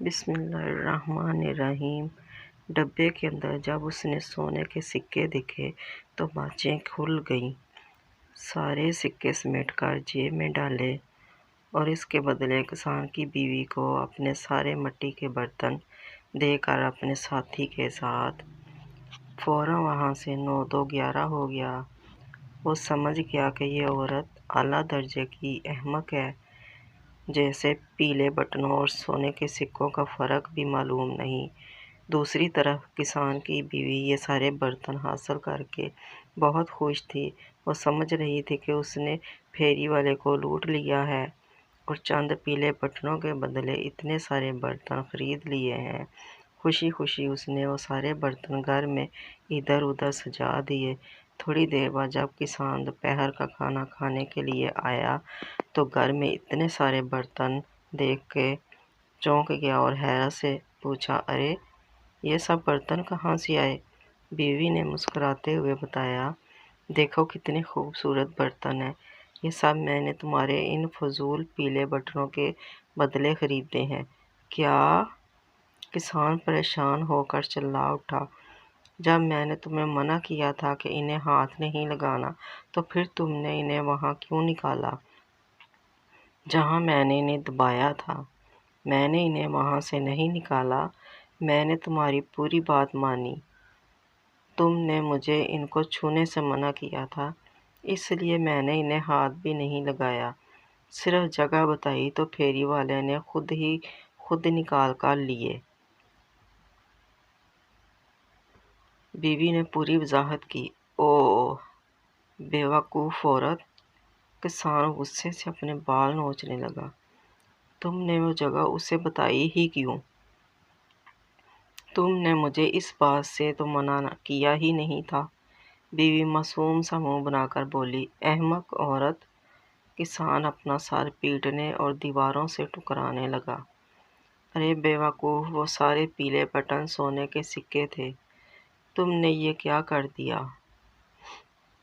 بسم اللہ الرحمن الرحیم۔ ڈبے کے اندر جب اس نے سونے کے سکے دیکھے تو باتیں کھل گئیں۔ سارے سکے سمیٹ کر جیب میں ڈالے اور اس کے بدلے کسان کی بیوی کو اپنے سارے مٹی کے برتن دے کر اپنے ساتھی کے ساتھ فوراً وہاں سے 9 2 11 ہو گیا۔ وہ سمجھ گیا کہ یہ عورت اعلیٰ درجے کی احمق ہے، جیسے پیلے بٹنوں اور سونے کے سکوں کا فرق بھی معلوم نہیں۔ دوسری طرف کسان کی بیوی یہ سارے برتن حاصل کر کے بہت خوش تھی۔ وہ سمجھ رہی تھی کہ اس نے پھیری والے کو لوٹ لیا ہے اور چند پیلے بٹنوں کے بدلے اتنے سارے برتن خرید لیے ہیں۔ خوشی خوشی اس نے وہ سارے برتن گھر میں ادھر ادھر سجا دیے۔ تھوڑی دیر بعد جب کسان دوپہر کا کھانا کھانے کے لیے آیا تو گھر میں اتنے سارے برتن دیکھ کے چونک گیا اور حیرت سے پوچھا، ارے یہ سب برتن کہاں سے آئے؟ بیوی نے مسکراتے ہوئے بتایا، دیکھو کتنے خوبصورت برتن ہیں، یہ سب میں نے تمہارے ان فضول پیلے بٹنوں کے بدلے خریدے ہیں۔ کیا؟ کسان پریشان ہو کر چلا اٹھا، جب میں نے تمہیں منع کیا تھا کہ انہیں ہاتھ نہیں لگانا تو پھر تم نے انہیں وہاں کیوں نکالا جہاں میں نے انہیں دبایا تھا؟ میں نے انہیں وہاں سے نہیں نکالا، میں نے تمہاری پوری بات مانی۔ تم نے مجھے ان کو چھونے سے منع کیا تھا، اس لیے میں نے انہیں ہاتھ بھی نہیں لگایا، صرف جگہ بتائی تو پھیری والے نے خود نکال کر لیے۔ بیوی نے پوری وضاحت کی۔ اوہ بے وقوف عورت! کسان غصے سے اپنے بال نوچنے لگا، تم نے وہ جگہ اسے بتائی ہی کیوں؟ تم نے مجھے اس بات سے تو منع کیا ہی نہیں تھا۔ بیوی معصوم سا منہ بنا کر بولی، احمق عورت! کسان اپنا سر پیٹنے اور دیواروں سے ٹکرانے لگا۔ ارے بے وقوف، وہ سارے پیلے بٹن سونے کے سکے تھے، تم نے یہ کیا کر دیا؟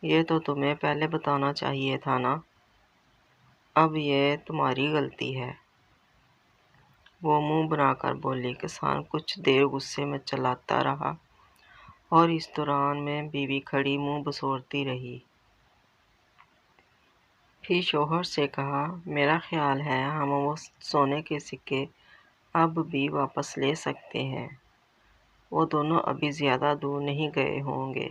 یہ تو تمہیں پہلے بتانا چاہیے تھا نا، اب یہ تمہاری غلطی ہے، وہ منہ بنا کر بولی۔ کسان کچھ دیر غصے میں چلاتا رہا اور اس دوران میں بیوی کھڑی منہ بسورتی رہی۔ پھر شوہر سے کہا، میرا خیال ہے ہم وہ سونے کے سکے اب بھی واپس لے سکتے ہیں، وہ دونوں ابھی زیادہ دور نہیں گئے ہوں گے،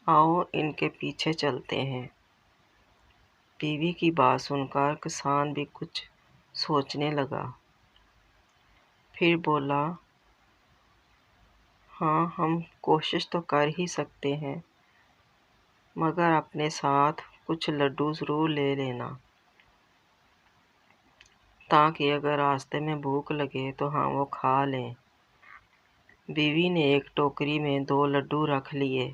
آؤ ان کے پیچھے چلتے ہیں۔ بیوی کی بات سن کر کسان بھی کچھ سوچنے لگا، پھر بولا، ہاں ہم کوشش تو کر ہی سکتے ہیں، مگر اپنے ساتھ کچھ لڈو ضرور لے لینا، تاکہ اگر راستے میں بھوک لگے تو ہم وہ کھا لیں۔ بیوی نے ایک ٹوکری میں 2 لڈو رکھ لیے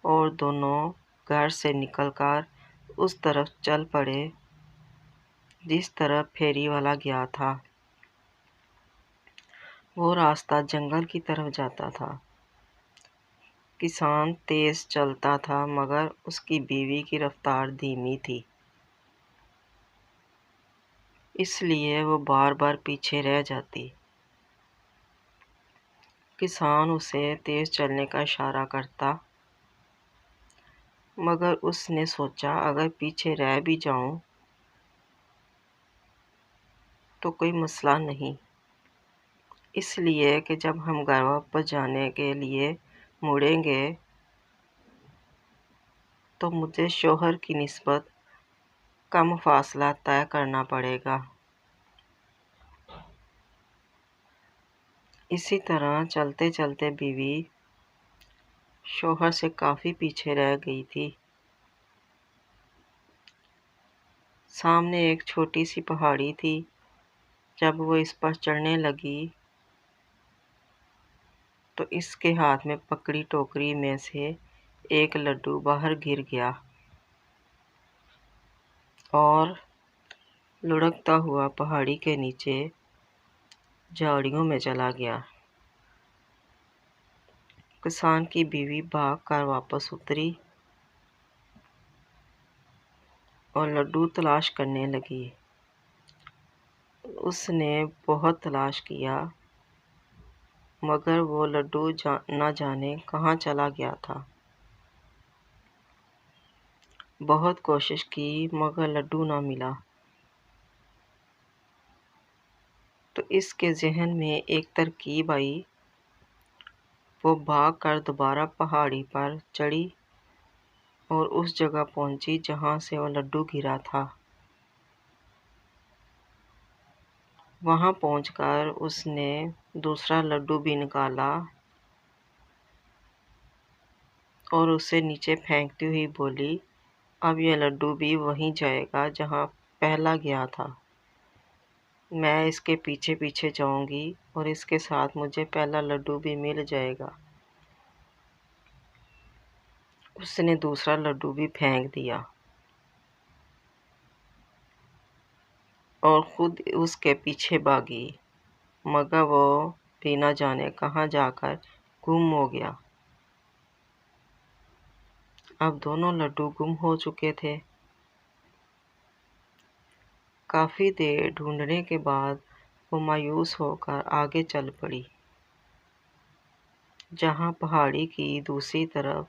اور دونوں گھر سے نکل کر اس طرف چل پڑے جس طرف پھیری والا گیا تھا۔ وہ راستہ جنگل کی طرف جاتا تھا۔ کسان تیز چلتا تھا مگر اس کی بیوی کی رفتار دھیمی تھی، اس لیے وہ بار بار پیچھے رہ جاتی۔ کسان اسے تیز چلنے کا اشارہ کرتا، مگر اس نے سوچا اگر پیچھے رہ بھی جاؤں تو کوئی مسئلہ نہیں، اس لیے کہ جب ہم گھر واپس جانے کے لیے مڑیں گے تو مجھے شوہر کی نسبت کم فاصلہ طے کرنا پڑے گا۔ اسی طرح چلتے چلتے بیوی شوہر سے کافی پیچھے رہ گئی تھی۔ سامنے ایک چھوٹی سی پہاڑی تھی، جب وہ اس پر چڑھنے لگی تو اس کے ہاتھ میں پکڑی ٹوکری میں سے ایک لڈو باہر گر گیا اور لڑھکتا ہوا پہاڑی کے نیچے جھاڑیوں میں چلا گیا۔ کسان کی بیوی بھاگ کر واپس اتری اور لڈو تلاش کرنے لگی۔ اس نے بہت تلاش کیا مگر وہ لڈو نہ جانے کہاں چلا گیا تھا۔ بہت کوشش کی مگر لڈو نہ ملا، تو اس کے ذہن میں ایک ترکیب آئی۔ وہ بھاگ کر دوبارہ پہاڑی پر چڑھی اور اس جگہ پہنچی جہاں سے وہ لڈو گرا تھا۔ وہاں پہنچ کر اس نے دوسرا لڈو بھی نکالا اور اسے نیچے پھینکتی ہوئی بولی، اب یہ لڈو بھی وہیں جائے گا جہاں پہلا گیا تھا۔ میں اس کے پیچھے پیچھے جاؤں گی اور اس کے ساتھ مجھے پہلا لڈو بھی مل جائے گا۔ اس نے دوسرا لڈو بھی پھینک دیا اور خود اس کے پیچھے بھاگی، مگر وہ بھی نہ جانے کہاں جا کر گم ہو گیا۔ اب دونوں لڈو گم ہو چکے تھے۔ کافی دیر ڈھونڈنے کے بعد وہ مایوس ہو کر آگے چل پڑی۔ جہاں پہاڑی کی دوسری طرف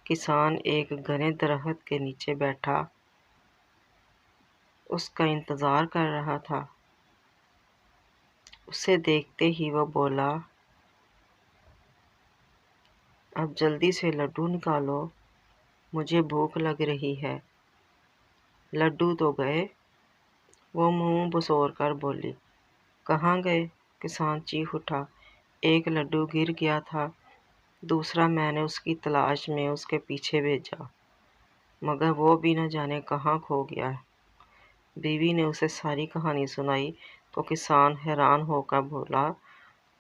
کسان ایک گھنے درخت کے نیچے بیٹھا اس کا انتظار کر رہا تھا۔ اسے دیکھتے ہی وہ بولا، اب جلدی سے لڈو نکالو، مجھے بھوک لگ رہی ہے۔ لڈو تو گئے؟ وہ منہ بسور کر بولی۔ کہاں گئے؟ کسان چیخ اٹھا۔ ایک لڈو گر گیا تھا، دوسرا میں نے اس کی تلاش میں اس کے پیچھے بھیجا، مگر وہ بھی نہ جانے کہاں کھو گیا ہے۔ بیوی نے اسے ساری کہانی سنائی تو کسان حیران ہو کر بولا،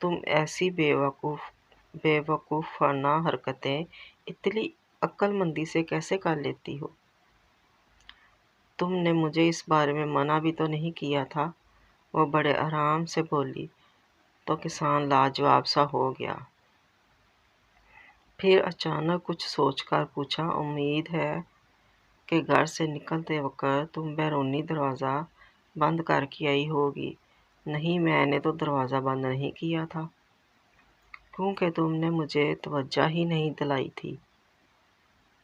تم ایسی بے وقوفانہ حرکتیں اتنی عقل مندی سے کیسے کر لیتی ہو؟ تم نے مجھے اس بارے میں منع بھی تو نہیں کیا تھا؟ وہ بڑے آرام سے بولی تو کسان لاجواب سا ہو گیا۔ پھر اچانک کچھ سوچ کر پوچھا، امید ہے کہ گھر سے نکلتے وقت تم بیرونی دروازہ بند کر کے آئی ہوگی؟ نہیں، میں نے تو دروازہ بند نہیں کیا تھا، کیونکہ تم نے مجھے توجہ ہی نہیں دلائی تھی،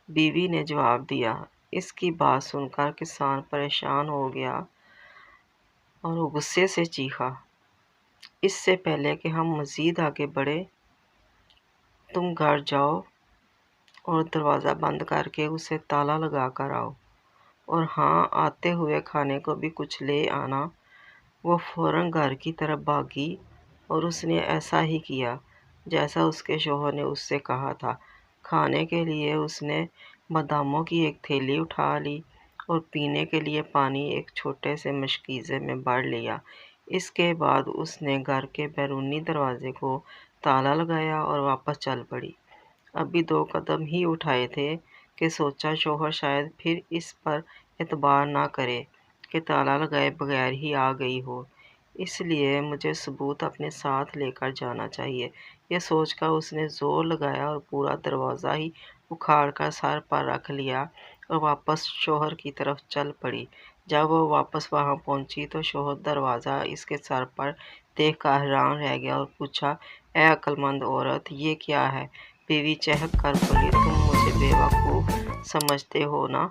بیوی نے جواب دیا۔ اس کی بات سن کر کسان پریشان ہو گیا اور وہ غصے سے چیخا، اس سے پہلے کہ ہم مزید آگے بڑھیں، تم گھر جاؤ اور دروازہ بند کر کے اسے تالا لگا کر آؤ، اور ہاں، آتے ہوئے کھانے کو بھی کچھ لے آنا۔ وہ فوراً گھر کی طرف بھاگی اور اس نے ایسا ہی کیا جیسا اس کے شوہر نے اس سے کہا تھا۔ کھانے کے لیے اس نے باداموں کی ایک تھیلی اٹھا لی اور پینے کے لیے پانی ایک چھوٹے سے مشکیزے میں بھر لیا۔ اس کے بعد اس نے گھر کے بیرونی دروازے کو تالا لگایا اور واپس چل پڑی۔ ابھی 2 قدم ہی اٹھائے تھے کہ سوچا شوہر شاید پھر اس پر اعتبار نہ کرے کہ تالا لگائے بغیر ہی آ گئی ہو، اس لیے مجھے ثبوت اپنے ساتھ لے کر جانا چاہیے۔ یہ سوچ کر اس نے زور لگایا اور پورا دروازہ ہی اکھاڑ کر سر پر رکھ لیا اور واپس شوہر کی طرف چل پڑی۔ جب وہ واپس وہاں پہنچی تو شوہر دروازہ اس کے سر پر دیکھ کر حیران رہ گیا اور پوچھا، اے عقل مند عورت، یہ کیا ہے؟ بیوی چہک کر بولی، تم مجھے بے وقوف سمجھتے ہو نا؟